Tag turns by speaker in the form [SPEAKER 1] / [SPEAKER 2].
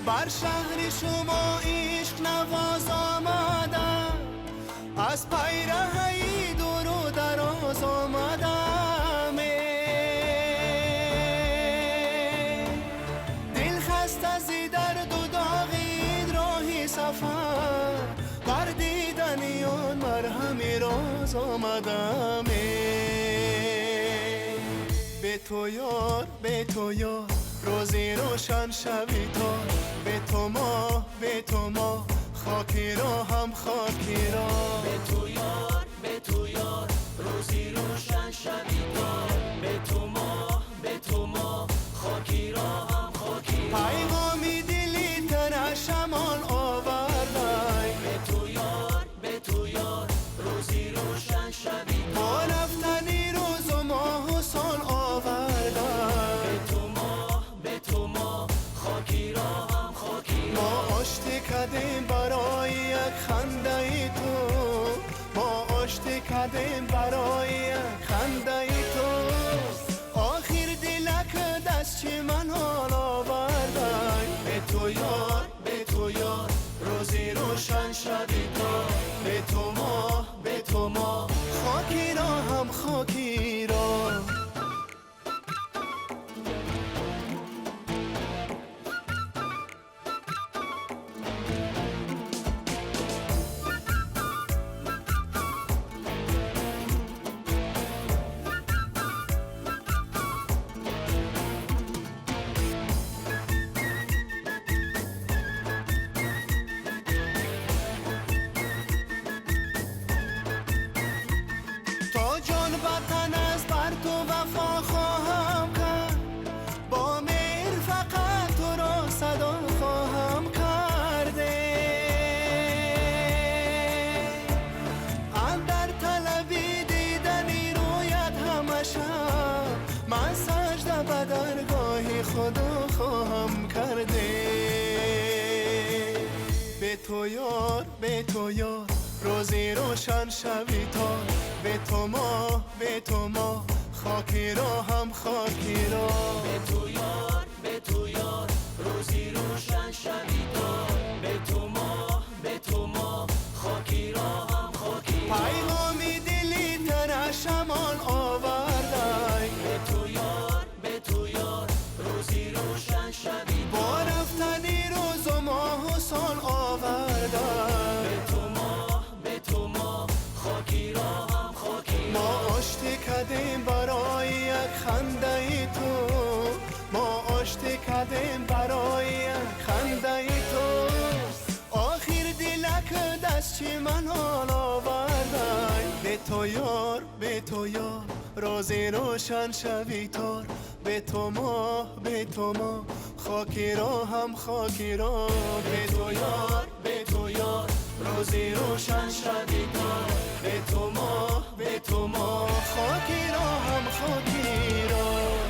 [SPEAKER 1] بر شهر شما عشق نواز آمدم، از پیرهی دور و دراز آمدم. دل خسته زی درد و داغید راهی سفر، بر دیدن آن مرهم راز آمدم. به تو یار به تو یار روزی روشن شوی تا، به تو ما خاکی را هم خاکی را.
[SPEAKER 2] به تو یار روزی روشن شوی تا، به تو ما خاکی را هم خاکی را.
[SPEAKER 1] پیغامی دلی تر شمال آوردی،
[SPEAKER 2] به تو یار روزی روشن شوی تا،
[SPEAKER 1] با رفتنی روز و ماه و سال آوردی.
[SPEAKER 2] به تو ما خاکی را هم خاکی را.
[SPEAKER 1] ما آشتی کردیم برای یک خنده ای تو، ما آشتی کردیم برای یک خنده ای تو. آخر دلک دست چی من حال آوردی. به تو یار روزی روشن شوی تا، به تو ما خاکی را هم خاکی را. تا جان وطن است بر تو وفا خواهم کرد، با مهر فقط تو را صدا خواهم کرده. اندر طلبی دیدنی رویت همه شب، من سجده به درگاه خدا خواهم کرده. به تو یار روزی روشن شوی تا، به تو ما خاکی را هم خاکی را.
[SPEAKER 2] به تو یار روزی روشن شوی تا، به تو ما خاکی را هم خاکی را.
[SPEAKER 1] پیغامی دلی تر شمال آوردی،
[SPEAKER 2] به تو یار روزی روشن شوی تا،
[SPEAKER 1] با رفتنی روز و ماه و سال آوردی.
[SPEAKER 2] به تو ما خاکی را هم خاکی را.
[SPEAKER 1] ما آشتی کردیم برای یک خنده ای تو، ما آشتی کردیم برای یک خنده ای تو. آخر دلک دست چی من حال آوردی. به تو یار روزی روشن شوی تا، به تو ما خاکی را هم خاکی را.
[SPEAKER 2] به تو یار روزی روشن شوی تا، به تو ما
[SPEAKER 1] خاکی را هم خاکی را.